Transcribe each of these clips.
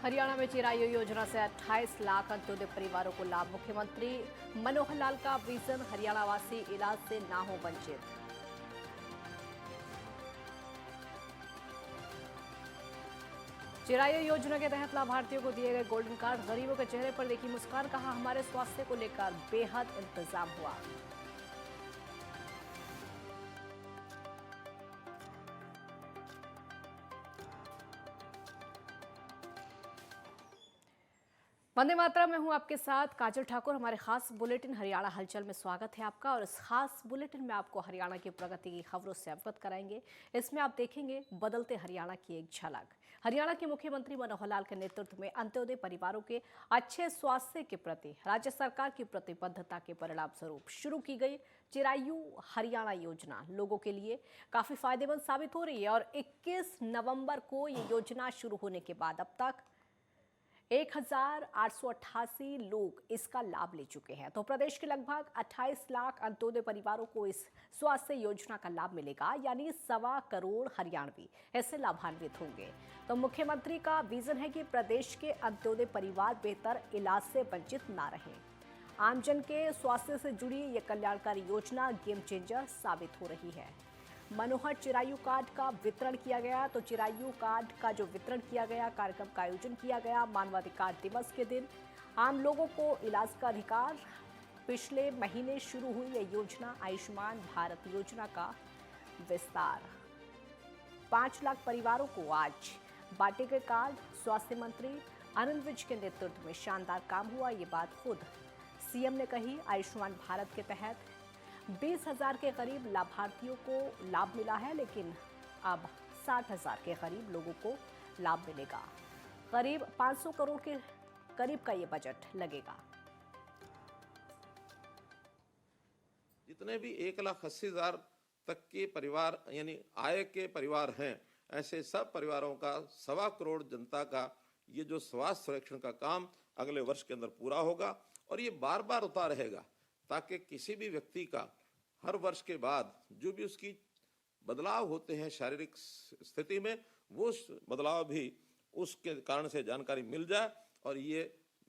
हरियाणा में चिरायु योजना से 28 लाख अंत्योदय परिवारों को लाभ। मुख्यमंत्री मनोहर लाल का विजन, हरियाणा वासी इलाज से ना हो वंचित। चिरायु योजना के तहत लाभार्थियों को दिए गए गोल्डन कार्ड, गरीबों के चेहरे पर देखी मुस्कान, कहा हमारे स्वास्थ्य को लेकर बेहद इंतजाम हुआ। वंदे मातरम में हूं आपके साथ काजल ठाकुर। हमारे खास बुलेटिन हरियाणा हलचल में स्वागत है आपका। और इस खास बुलेटिन में आपको हरियाणा की प्रगति की खबरों से अवगत कराएंगे। इसमें आप देखेंगे बदलते हरियाणा की एक झलक। हरियाणा के मुख्यमंत्री मनोहर लाल के नेतृत्व में अंत्योदय परिवारों के अच्छे स्वास्थ्य के प्रति राज्य सरकार की प्रतिबद्धता के परिणाम स्वरूप शुरू की गई चिरायु हरियाणा योजना लोगों के लिए काफी फायदेमंद साबित हो रही है। और 21 नवंबर को ये योजना शुरू होने के बाद अब तक 1888 लोग इसका लाभ ले चुके हैं। तो प्रदेश के लगभग 28 लाख अंत्योदय परिवारों को इस स्वास्थ्य योजना का लाभ मिलेगा, यानी 1.25 करोड़ हरियाणवी इससे लाभान्वित होंगे। तो मुख्यमंत्री का विजन है कि प्रदेश के अंत्योदय परिवार बेहतर इलाज से वंचित ना रहें। आमजन के स्वास्थ्य से जुड़ी ये कल्याणकारी योजना गेम चेंजर साबित हो रही है। मनोहर चिरायु कार्ड का वितरण किया गया। तो चिरायु कार्ड का जो वितरण किया गया, कार्यक्रम का आयोजन किया गया मानवाधिकार दिवस के दिन। आम लोगों को इलाज का अधिकार। पिछले महीने शुरू हुई यह योजना आयुष्मान भारत योजना का विस्तार। 5 लाख परिवारों को आज बांटे गए कार्ड। स्वास्थ्य मंत्री आनंद विज के नेतृत्व में शानदार काम हुआ, ये बात खुद सीएम ने कही। आयुष्मान भारत के तहत 20,000 के करीब लाभार्थियों को लाभ मिला है, लेकिन अब 60,000 के करीब लोगों को लाभ मिलेगा। करीब 500 करोड़ के करीब का ये बजट लगेगा। जितने भी 1,80,000 तक के परिवार यानी आय के परिवार हैं, ऐसे सब परिवारों का 1.25 करोड़ जनता का ये जो स्वास्थ्य संरक्षण का काम अगले वर्ष के अंदर पूरा होगा। और ये बार बार होता रहेगा ताकि किसी भी व्यक्ति का हर वर्ष के बाद जो भी उसकी बदलाव होते हैं शारीरिक स्थिति में, वो बदलाव भी उसके कारण से जानकारी मिल जाए और ये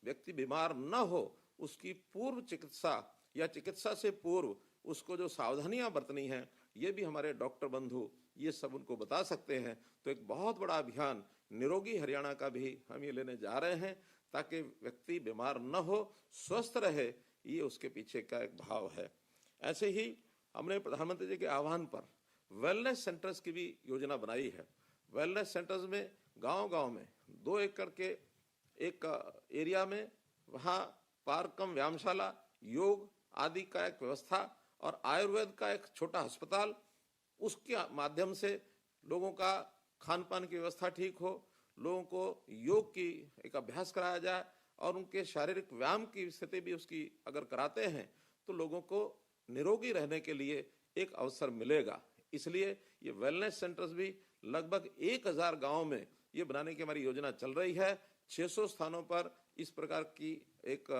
व्यक्ति बीमार न हो, उसकी पूर्व चिकित्सा या चिकित्सा से पूर्व उसको जो सावधानियां बरतनी हैं, ये भी हमारे डॉक्टर बंधु ये सब उनको बता सकते हैं। तो एक बहुत बड़ा अभियान निरोगी हरियाणा का भी हम ये लेने जा रहे हैं ताकि व्यक्ति बीमार न हो, स्वस्थ रहे, ये उसके पीछे का एक भाव है। ऐसे ही हमने प्रधानमंत्री जी के आह्वान पर वेलनेस सेंटर्स की भी योजना बनाई है। वेलनेस सेंटर्स में गांव-गांव में 2 एकड़ के एक एरिया में वहाँ पार्क कम व्यायामशाला, योग आदि का एक व्यवस्था और आयुर्वेद का एक छोटा अस्पताल, उसके माध्यम से लोगों का खान पान की व्यवस्था ठीक हो, लोगों को योग की एक अभ्यास कराया जाए और उनके शारीरिक व्यायाम की स्थिति भी उसकी अगर कराते हैं तो लोगों को निरोगी रहने के लिए एक अवसर मिलेगा। इसलिए ये वेलनेस सेंटर्स भी लगभग 1,000 गांव में ये बनाने की हमारी योजना चल रही है। 600 स्थानों पर इस प्रकार की एक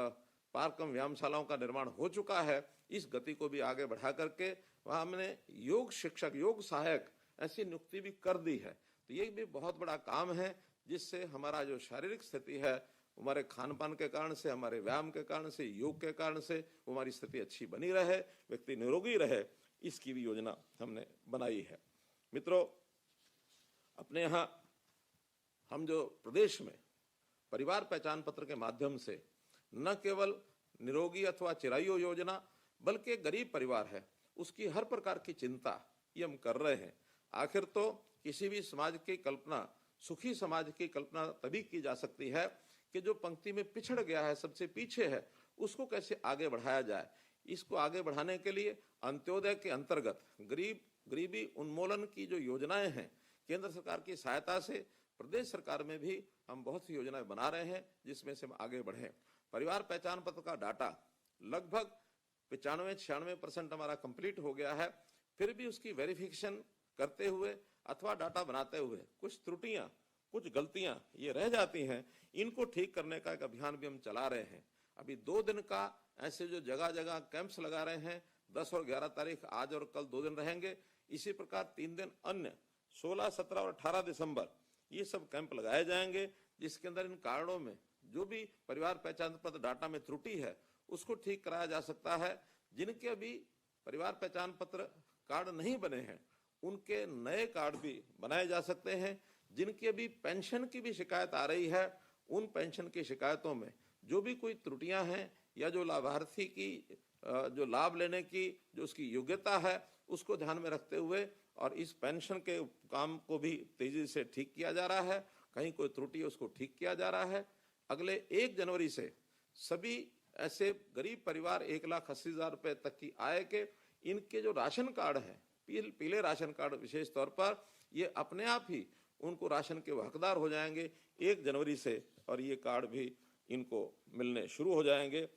पार्क कम व्यायामशालाओं का निर्माण हो चुका है। इस गति को भी आगे बढ़ा करके वहाँ हमने योग शिक्षक, योग सहायक ऐसी नियुक्ति भी कर दी है। तो ये भी बहुत बड़ा काम है जिससे हमारा जो शारीरिक स्थिति है, हमारे खान पान के कारण से, हमारे व्यायाम के कारण से, योग के कारण से हमारी स्थिति अच्छी बनी रहे, व्यक्ति निरोगी रहे, इसकी भी योजना हमने बनाई है। मित्रों, अपने यहाँ हम जो प्रदेश में परिवार पहचान पत्र के माध्यम से न केवल निरोगी अथवा चिरायु योजना बल्कि गरीब परिवार है उसकी हर प्रकार की चिंता ये हम कर रहे हैं। आखिर तो किसी भी समाज की कल्पना, सुखी समाज की कल्पना तभी की जा सकती है कि जो पंक्ति में पिछड़ गया है, सबसे पीछे है, उसको कैसे आगे बढ़ाया जाए। इसको आगे बढ़ाने के लिए अंत्योदय के अंतर्गत गरीबी उन्मूलन की जो योजनाएं हैं, केंद्र सरकार की सहायता से प्रदेश सरकार में भी हम बहुत सी योजनाएं बना रहे हैं जिसमें से हम आगे बढ़ें। परिवार पहचान पत्र का डाटा लगभग 95-96% हमारा कंप्लीट हो गया है। फिर भी उसकी वेरिफिकेशन करते हुए अथवा डाटा बनाते हुए कुछ त्रुटियां, कुछ गलतियां ये रह जाती हैं। इनको ठीक करने का एक अभियान भी हम चला रहे हैं। अभी 2 दिन का ऐसे जो जगह जगह कैंप्स लगा रहे हैं, 10 और 11 तारीख आज और कल 2 दिन रहेंगे। इसी प्रकार 3 दिन अन्य 16, 17 और 18 दिसंबर ये सब कैंप लगाए जाएंगे जिसके अंदर इन कार्डों में जो भी परिवार पहचान पत्र डाटा में त्रुटि है उसको ठीक कराया जा सकता है। जिनके अभी परिवार पहचान पत्र कार्ड नहीं बने हैं उनके नए कार्ड भी बनाए जा सकते हैं। जिनकी अभी पेंशन की भी शिकायत आ रही है उन पेंशन की शिकायतों में जो भी कोई त्रुटियां हैं या जो लाभार्थी की जो लाभ लेने की जो उसकी योग्यता है उसको ध्यान में रखते हुए और इस पेंशन के काम को भी तेजी से ठीक किया जा रहा है। कहीं कोई त्रुटि है उसको ठीक किया जा रहा है। अगले 1 जनवरी से सभी ऐसे गरीब परिवार 1,80,000 रुपए तक की आय के इनके जो राशन कार्ड हैं पीले राशन कार्ड विशेष तौर पर ये अपने आप ही उनको राशन के हकदार हो जाएंगे 1 जनवरी से और ये कार्ड भी इनको मिलने शुरू हो जाएंगे।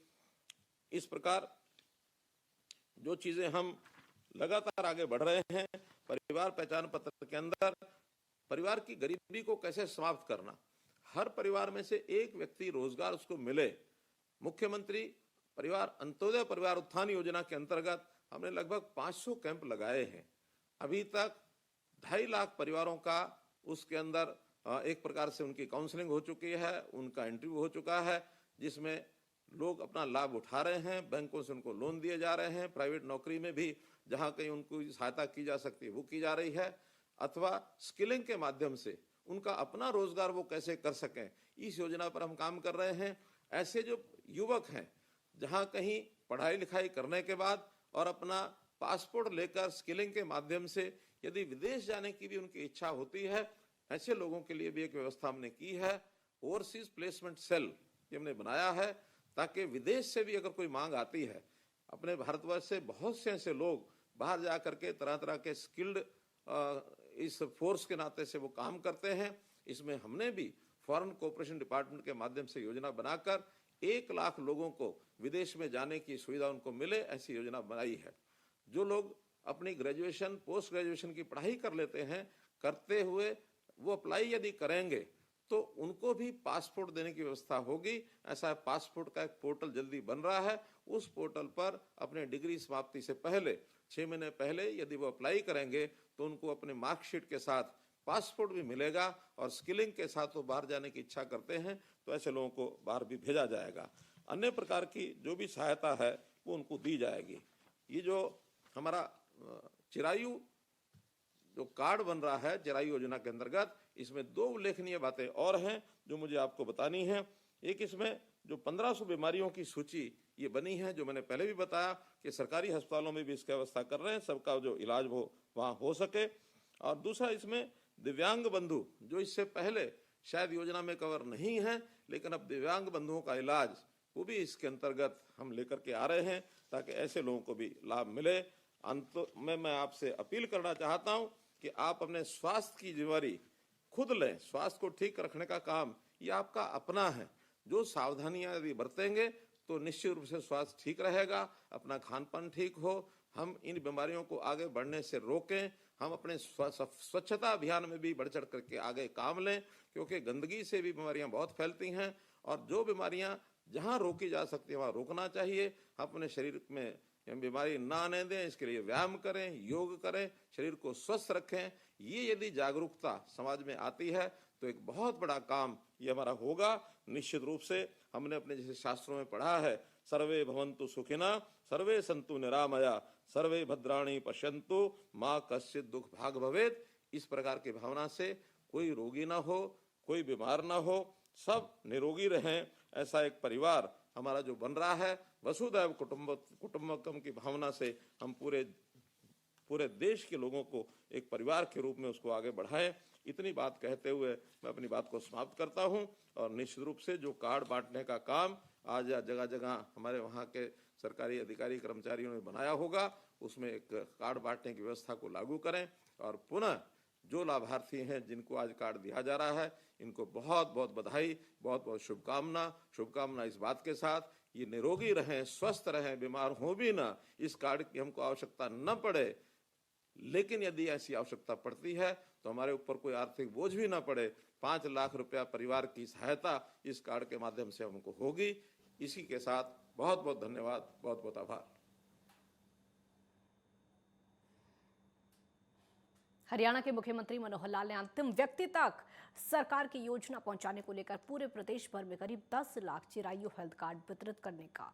इस प्रकार जो चीजें हम लगातार आगे बढ़ रहे हैं परिवार पहचान पत्र के अंदर परिवार की गरीबी को कैसे समाप्त करना, हर परिवार में से एक व्यक्ति रोजगार उसको मिले। मुख्यमंत्री परिवार अंत्योदय परिवार उत्थान योजना के अंतर्गत हमने लगभग 500 कैंप लगाए हैं। अभी तक 2.5 लाख परिवारों का उसके अंदर एक प्रकार से उनकी काउंसलिंग हो चुकी है, उनका इंटरव्यू हो चुका है, जिसमें लोग अपना लाभ उठा रहे हैं। बैंकों से उनको लोन दिए जा रहे हैं। प्राइवेट नौकरी में भी जहां कहीं उनको सहायता की जा सकती है वो की जा रही है, अथवा स्किलिंग के माध्यम से उनका अपना रोजगार वो कैसे कर सकें, इस योजना पर हम काम कर रहे हैं। ऐसे जो युवक हैं जहां कहीं पढ़ाई लिखाई करने के बाद और अपना पासपोर्ट लेकर स्किलिंग के माध्यम से यदि विदेश जाने की भी उनकी इच्छा होती है, ऐसे लोगों के लिए भी एक व्यवस्था हमने की है। ओवरसीज प्लेसमेंट सेल ये हमने बनाया है ताकि विदेश से भी अगर कोई मांग आती है, अपने भारतवर्ष से बहुत से ऐसे लोग बाहर जा करके तरह तरह के स्किल्ड इस फोर्स के नाते से वो काम करते हैं। इसमें हमने भी फॉरेन कोऑपरेशन डिपार्टमेंट के माध्यम से योजना बनाकर 1 लाख लोगों को विदेश में जाने की सुविधा उनको मिले, ऐसी योजना बनाई है। जो लोग अपनी ग्रेजुएशन पोस्ट ग्रेजुएशन की पढ़ाई कर लेते हैं, करते हुए वो अप्लाई यदि करेंगे तो उनको भी पासपोर्ट देने की व्यवस्था होगी। ऐसा पासपोर्ट का एक पोर्टल जल्दी बन रहा है। उस पोर्टल पर अपने डिग्री समाप्ति से पहले 6 महीने पहले यदि वो अप्लाई करेंगे तो उनको अपने मार्कशीट के साथ पासपोर्ट भी मिलेगा और स्किलिंग के साथ वो बाहर जाने की इच्छा करते हैं तो ऐसे लोगों को बाहर भी भेजा जाएगा। अन्य प्रकार की जो भी सहायता है वो उनको दी जाएगी। ये जो हमारा चिरायु जो कार्ड बन रहा है चिरायु योजना के अंतर्गत, इसमें 2 उल्लेखनीय बातें और हैं जो मुझे आपको बतानी है। एक, इसमें जो 1500 बीमारियों की सूची ये बनी है, जो मैंने पहले भी बताया कि सरकारी अस्पतालों में भी इसकी व्यवस्था कर रहे हैं, सबका जो इलाज वो वहाँ हो सके। और दूसरा, इसमें दिव्यांग बंधु जो इससे पहले शायद योजना में कवर नहीं है, लेकिन अब दिव्यांग बंधुओं का इलाज वो भी इसके अंतर्गत हम लेकर के आ रहे हैं ताकि ऐसे लोगों को भी लाभ मिले। अंत में मैं आपसे अपील करना चाहता हूं कि आप अपने स्वास्थ्य की जिम्मेदारी खुद लें। स्वास्थ्य को ठीक रखने का काम ये आपका अपना है। जो सावधानियां यदि बरतेंगे तो निश्चित रूप से स्वास्थ्य ठीक रहेगा, अपना खान पान ठीक हो, हम इन बीमारियों को आगे बढ़ने से रोकें। हम अपने स्वच्छता अभियान में भी बढ़ चढ़ करके आगे काम लें, क्योंकि गंदगी से भी बीमारियां बहुत फैलती हैं और जो बीमारियां जहां रोकी जा सकती है वहां रोकना चाहिए। अपने शरीर में बीमारी ना आने दें, इसके लिए व्यायाम करें, योग करें, शरीर को स्वस्थ रखें। ये यदि जागरूकता समाज में आती है तो एक बहुत बड़ा काम ये हमारा होगा। निश्चित रूप से हमने अपने जैसे शास्त्रों में पढ़ा है, सर्वे भवन्तु सुखिना सर्वे सन्तु निरामया सर्वे भद्राणि पश्यन्तु माँ कश्चित् दुख भाग भवेत्। इस प्रकार की भावना से कोई रोगी ना हो, कोई बीमार ना हो, सब निरोगी रहें, ऐसा एक परिवार हमारा जो बन रहा है, वसुधैव कुटुंबकम की भावना से हम पूरे देश के लोगों को एक परिवार के रूप में उसको आगे बढ़ाएं। इतनी बात कहते हुए मैं अपनी बात को समाप्त करता हूं। और निश्चित रूप से जो कार्ड बांटने का काम आज जगह जगह हमारे वहाँ के सरकारी अधिकारी कर्मचारियों ने बनाया होगा, उसमें एक कार्ड बांटने की व्यवस्था को लागू करें। और पुनः जो लाभार्थी हैं जिनको आज कार्ड दिया जा रहा है, इनको बहुत बहुत बधाई, बहुत बहुत शुभकामना इस बात के साथ ये निरोगी रहें, स्वस्थ रहें, बीमार हो भी ना, इस कार्ड की हमको आवश्यकता न पड़े। लेकिन यदि ऐसी आवश्यकता पड़ती है तो हमारे ऊपर कोई आर्थिक बोझ भी ना पड़े। 5 लाख रुपया परिवार की सहायता इस कार्ड के माध्यम से हमको होगी। इसी के साथ बहुत बहुत धन्यवाद, बहुत बहुत आभार। हरियाणा के मुख्यमंत्री मनोहर लाल ने अंतिम व्यक्ति तक सरकार की योजना पहुंचाने को लेकर पूरे प्रदेश भर में करीब 10 लाख चिरायु हेल्थ कार्ड वितरित करने का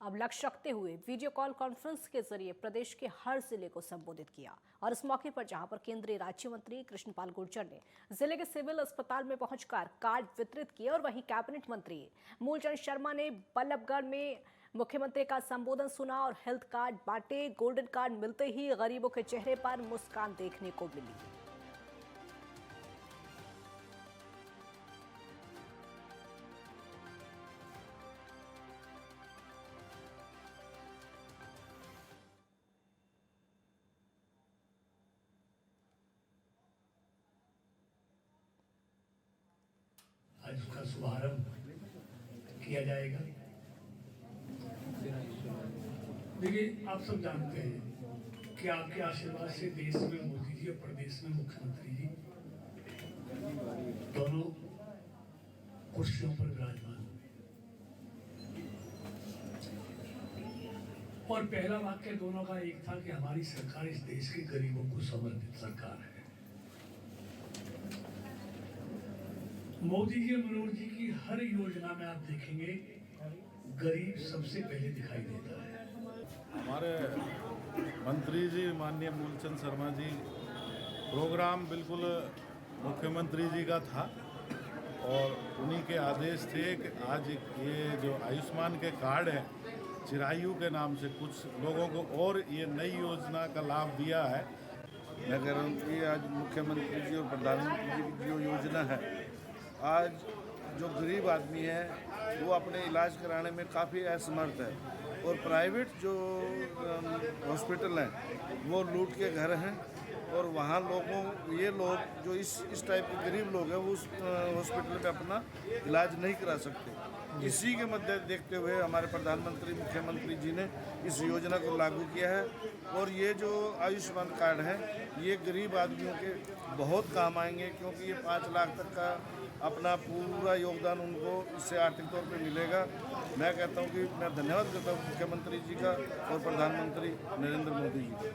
अब लक्ष्य रखते हुए वीडियो कॉन्फ्रेंस के जरिए प्रदेश के हर जिले को संबोधित किया। और इस मौके पर जहां पर केंद्रीय राज्य मंत्री कृष्णपाल गुर्जर ने जिले के सिविल अस्पताल में पहुंचकर कार्ड वितरित किए और वहीं कैबिनेट मंत्री मूलचंद शर्मा ने बल्लभगढ़ में मुख्यमंत्री का संबोधन सुना और हेल्थ कार्ड बांटे। गोल्डन कार्ड मिलते ही गरीबों के चेहरे पर मुस्कान देखने को मिली। आज उसका शुभारंभ किया जाएगा। देखिए, आप सब जानते हैं कि आपके आशीर्वाद से देश में मोदी जी और प्रदेश में मुख्यमंत्री जी दोनों कुर्सियों पर विराजमान हुए। और पहला वाक्य दोनों का एक था कि हमारी सरकार इस देश के गरीबों को समर्पित सरकार है। मोदी जी और मनोहर जी की हर योजना में आप देखेंगे गरीब सबसे पहले दिखाई देता है। हमारे मंत्री जी माननीय मूलचंद शर्मा जी प्रोग्राम बिल्कुल मुख्यमंत्री जी का था और उन्हीं के आदेश थे कि आज ये जो आयुष्मान के कार्ड है चिरायु के नाम से कुछ लोगों को और ये नई योजना का लाभ दिया है। मैं कह रहा हूँ कि आज मुख्यमंत्री जी और प्रधानमंत्री जी की जो योजना है, आज जो गरीब आदमी है वो अपने इलाज कराने में काफ़ी असमर्थ है और प्राइवेट जो हॉस्पिटल हैं वो लूट के घर हैं और वहाँ ये लोग जो इस टाइप के गरीब लोग हैं वो उस हॉस्पिटल में अपना इलाज नहीं करा सकते। इसी के मद्दे देखते हुए हमारे प्रधानमंत्री मुख्यमंत्री जी ने इस योजना को लागू किया है और ये जो आयुष्मान कार्ड है ये गरीब आदमियों के बहुत काम आएंगे, क्योंकि ये 5 लाख तक का अपना पूरा योगदान उनको इससे आर्थिक तौर पे मिलेगा। मैं कहता हूँ कि मैं धन्यवाद करता हूँ मुख्यमंत्री जी का और प्रधानमंत्री नरेंद्र मोदी जी का।